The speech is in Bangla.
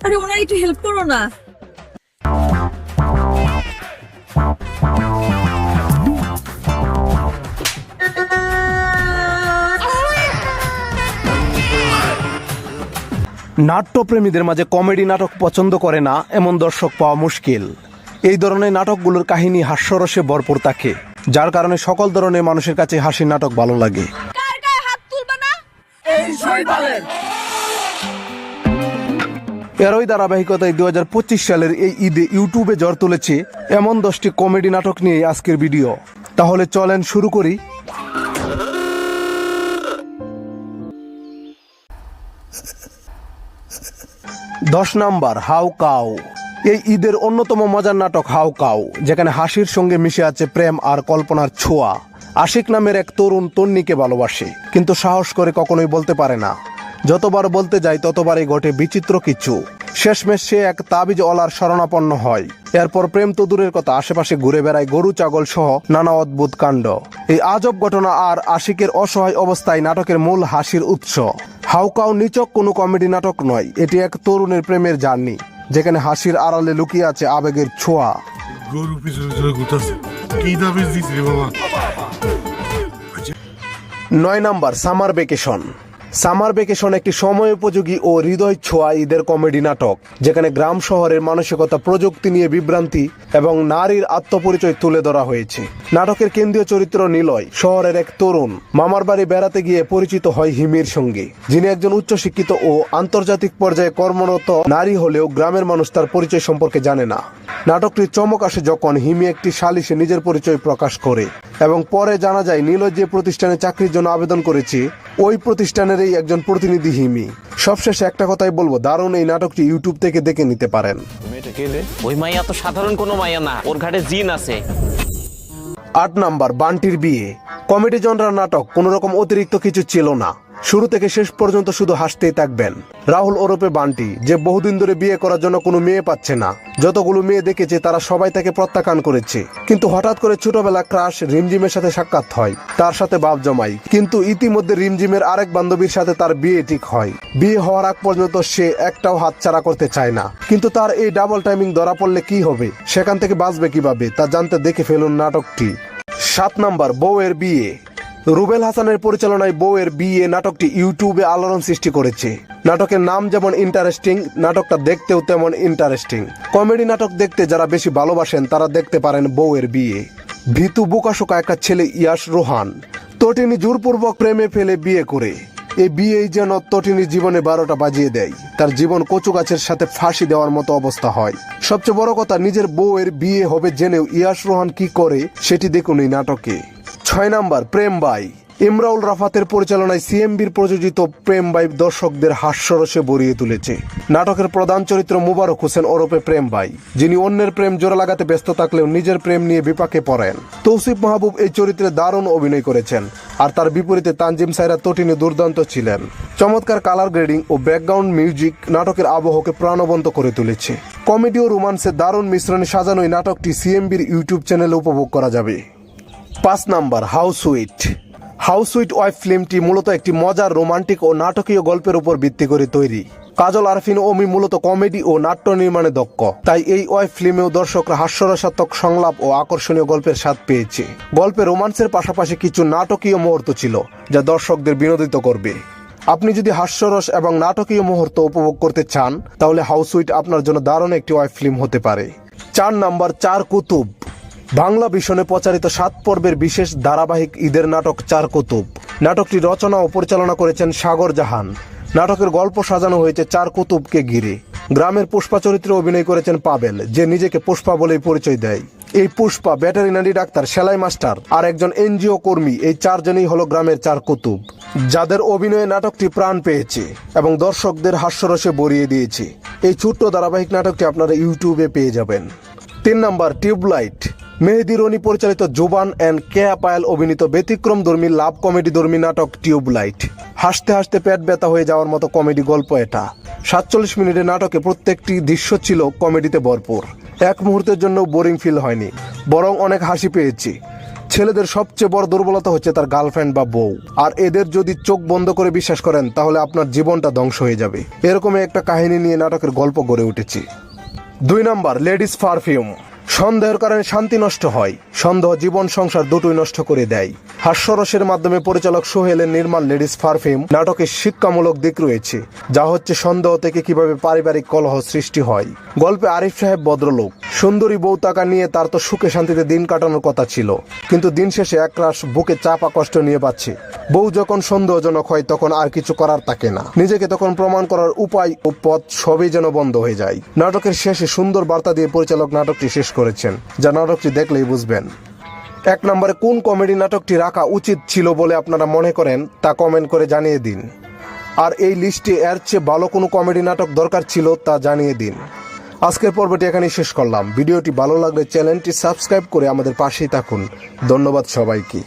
আরে ওনার একটু হেল্প করো না। নাট্যপ্রেমীদের মাঝে কমেডি নাটক পছন্দ করে না এমন দর্শক পাওয়া মুশকিল। এই ধরনের নাটকগুলোর কাহিনী হাস্যরসে ভরপুর থাকে, যার কারণে সকল ধরনের মানুষের কাছে হাসির নাটক ভালো লাগে। কার গায়ে হাত তুলবা না? এরই ধারাবাহিকতায় 2025 সালের এই ঈদে ইউটিউবে ঝড় তুলেছে এমন 10টি কমেডি নাটক নিয়ে আজকের ভিডিও। তাহলে চলেন শুরু করি। 10 নাম্বার, হাউ কাউ। এই ঈদের অন্যতম মজার নাটক হাউ কাউ, যেখানে হাসির সঙ্গে মিশে আছে প্রেম আর কল্পনার ছোঁয়া। আশিক নামের এক তরুণ তন্নিকে ভালোবাসে, কিন্তু সাহস করে কখনোই বলতে পারে না। যতবার বলতে যায় ততবারই ঘটে বিচিত্র কিছু। শেষমেশ সে এক তাবিজ ওলার শরণাপন্ন হয়। এরপর প্রেম তো দূরের কথা, আশেপাশে ঘুরে বেড়ায় গরু ছাগল সহ নানা অদ্ভুত কাণ্ড। এই আজব ঘটনা আর আশিকের অসহায় অবস্থায় নাটকের মূল হাসির উৎস। হাউ কাউ নিছক কোনো কমেডি নাটক নয়, এটি এক তরুণের প্রেমের জার্নি, যেখানে হাসির আড়ালে লুকিয়ে আছে আবেগের ছোঁয়া। গরু পিছনে পিছনে ঘুরতাছে, কি দাবিজ দিছিস রে বাবা? 9 number, summer vacation. Summer vacation একটি সময় উপযোগী ও হৃদয় ছোঁয়া ঈদের কমেডি নাটক, যেখানে গ্রাম শহরের মানসিকতা, প্রযুক্তি নিয়ে বিভ্রান্তি এবং নারীর আত্মপরিচয় তুলে ধরা হয়েছে। নাটকের কেন্দ্রীয় চরিত্র নিলয় শহরের এক তরুণ মামার বাড়ি বেড়াতে গিয়ে পরিচিত হয় হিমির সঙ্গে, যিনি একজন উচ্চশিক্ষিত ও আন্তর্জাতিক পর্যায়ে কর্মরত নারী হলেও গ্রামের মানুষ তার পরিচয় সম্পর্কে জানে না। নাটকটির চমক আসে যখন হিমি একটি সালিশে নিজের পরিচয় প্রকাশ করে এবং পরে জানা যায় নিলয় যে প্রতিষ্ঠানে চাকরির জন্য আবেদন করেছে ওই প্রতিষ্ঠানেরই একজন প্রতিনিধি হিমি। সবশেষে একটা কথাই বলবো, দারুণ এই নাটকটি ইউটিউব থেকে দেখে নিতে পারেন। ওই মাইয়া তো সাধারণ কোনো মাইয়া না, ওর ঘাটে জিন আছে। 8 নাম্বার, বান্টির বিয়ে। কমেডি জনরার নাটক, কোনো রকম অতিরিক্ত কিছু ছিল না। শুরু থেকে শেষ পর্যন্ত শুধু হাসতেই থাকবেন। রাহুল ওরফে বান্টি, যে বহুদিন ধরে বিয়ে করার জন্য কোনো মেয়ে পাচ্ছে না। যতগুলো মেয়ে দেখেছে তারা সবাই তাকে প্রত্যাখ্যান করেছে, কিন্তু হঠাৎ করে ছোটবেলা ক্রাশ রিমঝিমের সাথে সাক্ষাৎ হয়, তার সাথে ভাব জমায়। কিন্তু ইতিমধ্যে রিমঝিমের আরেক বান্ধবীর সাথে তার বিয়ে ঠিক হয়। বিয়ে হওয়ার আগ পর্যন্ত সে একটাও হাতছাড়া করতে চায় না, কিন্তু তার এই ডাবল টাইমিং ধরা পড়লে কি হবে, সেখান থেকে বাঁচবে কিভাবে তা জানতে দেখে ফেলুন নাটকটি। 7 নাম্বার, বউয়ের বিয়ে। রুবেল হাসানের পরিচালনায় বউয়ের বিয়ে নাটকটি ইউটিউবে আলোড়ন সৃষ্টি করেছে। নাটকের নাম যেমন ইন্টারেস্টিং, নাটকটা দেখতেও তেমন ইন্টারেস্টিং। কমেডি নাটক দেখতে যারা বেশি ভালোবাসেন তারা দেখতে পারেন বউয়ের বিয়ে। ভীতু বোকাশোকা একটা ছেলে ইয়াশ রোহান তটিনী জোরপূর্বক প্রেমে ফেলে বিয়ে করে। এই বিয়েই যেন তটিনীর জীবনে 12টা বাজিয়ে দেয়। তার জীবন কচু গাছের সাথে ফাঁসি দেওয়ার মতো অবস্থা হয়। সবচেয়ে বড় কথা, নিজের বউয়ের বিয়ে হবে জেনেও ইয়াশ রোহান কি করে সেটি দেখুন এই নাটকে। 6 নাম্বার, প্রেম ভাই। ইমরাউল রাফাতের পরিচালনায় সিএমবির প্রযোজিত প্রেম ভাই দর্শকদের হাস্যরসে ভরিয়ে তুলেছে। নাটকের প্রধান চরিত্র মুবারক হোসেন ওরফে প্রেম ভাই, যিনি অন্যের প্রেম জোড়া লাগাতে ব্যস্ত থাকলেও নিজের প্রেম নিয়ে বিপাকে পড়েন। তৌসিফ মাহবুব এই চরিত্রে দারুণ অভিনয় করেছেন, আর তার বিপরীতে তানজিম সাইরা তটিনী দুর্দান্ত ছিলেন। চমৎকার কালার গ্রেডিং ও ব্যাকগ্রাউন্ড মিউজিক নাটকের আবহকে প্রাণবন্ত করে তুলেছে। কমেডি ও রোমান্সের দারুণ মিশ্রণে সাজানো এই নাটকটি সিএমবির ইউটিউব চ্যানেলে উপভোগ করা যাবে। 5 number, house sweet. House sweet wife ফিল্মটি মূলত একটি মজার রোমান্টিক ও নাটকীয় গল্পের উপর ভিত্তি করে তৈরি। কাজল আরফিন ওমি মূলত কমেডি ও নাট্য নির্মাণে দক্ষ, তাই এই ওয়াইফ ফিল্মেও দর্শকরা হাস্যরসাত্মক সংলাপ ও আকর্ষণীয় গল্পের স্বাদ পেয়েছে। গল্পে রোমান্সের পাশাপাশি কিছু নাটকীয় মুহূর্ত ছিল যা দর্শকদের বিনোদিত করবে। আপনি যদি হাস্যরস এবং নাটকীয় মুহূর্ত উপভোগ করতে চান তাহলে হাউস সুইট আপনার জন্য দারুণ একটি ওয়াইফ ফিল্ম হতে পারে। 4 নাম্বার, চার কুতুব। বাংলা ভিশনে প্রচারিত 7 পর্বের বিশেষ ধারাবাহিক ঈদের নাটক চার কুতুব। নাটকটি রচনা ও পরিচালনা করেছেন সাগর জাহান। নাটকের গল্প সাজানো হয়েছে চার কুতুবকে ঘিরে। গ্রামের পুষ্পা চরিত্রে অভিনয় করেছেন পাবেল, যে নিজেকে পুষ্পা বলেই পরিচয় দেয়। এই পুষ্পা ভেটেরিনারি ডাক্তার, সেলাই মাস্টার আর একজন এনজিও কর্মী, এই 4 জনই হলো গ্রামের চার কুতুব, যাদের অভিনয়ে নাটকটি প্রাণ পেয়েছে এবং দর্শকদের হাস্যরসে ভরিয়ে দিয়েছে। এই ছোট্ট ধারাবাহিক নাটকটি আপনারা ইউটিউবে পেয়ে যাবেন। 3 নাম্বার, টিউবলাইট। মেহেদি রনি পরিচালিত জুবান অ্যান্ড কেয়া পায়েল অভিনীত ব্যতিক্রমধর্মী লাভ কমেডি ধর্মী নাটক টিউবলাইট। হাসতে হাসতে পেট ব্যথা হয়ে যাওয়ার মতো কমেডি গল্প এটা। 47 মিনিটের নাটকে প্রত্যেকটি দৃশ্য ছিল কমেডিতে ভরপুর। এক মুহূর্তের জন্য বোরিং ফিল হয়নি, বরং অনেক হাসি পেয়েছি। ছেলেদের সবচেয়ে বড় দুর্বলতা হচ্ছে তার গার্লফ্রেন্ড বা বউ, আর এদের যদি চোখ বন্ধ করে বিশ্বাস করেন তাহলে আপনার জীবনটা ধ্বংস হয়ে যাবে। এরকমই একটা কাহিনী নিয়ে নাটকের গল্প গড়ে উঠেছে। 2 নাম্বার, লেডিস পারফিউম। সন্দেহের কারণে শান্তি নষ্ট হয়, সন্দেহ জীবন সংসার দুটোই নষ্ট করে দেয়। হাস্যরসের মাধ্যমে পরিচালক সোহেলের নির্মাণ লেডিস পারফিউম নাটকের শিক্ষামূলক দিক রয়েছে, যা হচ্ছে সন্দেহ থেকে কিভাবে পারিবারিক কলহ সৃষ্টি হয়। গল্পে আরিফ সাহেব ভদ্রলোক, সুন্দরী বউ টাকা নিয়ে তার তো সুখে শান্তিতে দিন কাটানোর কথা ছিল, কিন্তু দিন শেষে একরাশ বুকে চাপা কষ্ট নিয়ে পাচ্ছে। বউ যখন সন্দেহজনক হয় তখন আর কিছু করার থাকে না, নিজেকে তখন প্রমাণ করার উপায় ও পথ সবই যেন বন্ধ হয়ে যায়। নাটকের শেষে সুন্দর বার্তা দিয়ে পরিচালক নাটকটি শেষ করেছেন, যা নাটকটি দেখলেই বুঝবেন। 1 নম্বরে কোন কমেডি নাটকটি রাখা উচিত ছিল বলে আপনারা মনে করেন তা কমেন্ট করে জানিয়ে দিন। আর এই লিস্টে এর চেয়ে ভালো কোনো কমেডি নাটক দরকার ছিল তা জানিয়ে দিন। আজকের পর্বটি এখানেই শেষ করলাম। ভিডিওটি ভালো লাগলে চ্যানেলটি সাবস্ক্রাইব করে আমাদের পাশেই থাকুন। ধন্যবাদ সবাইকে।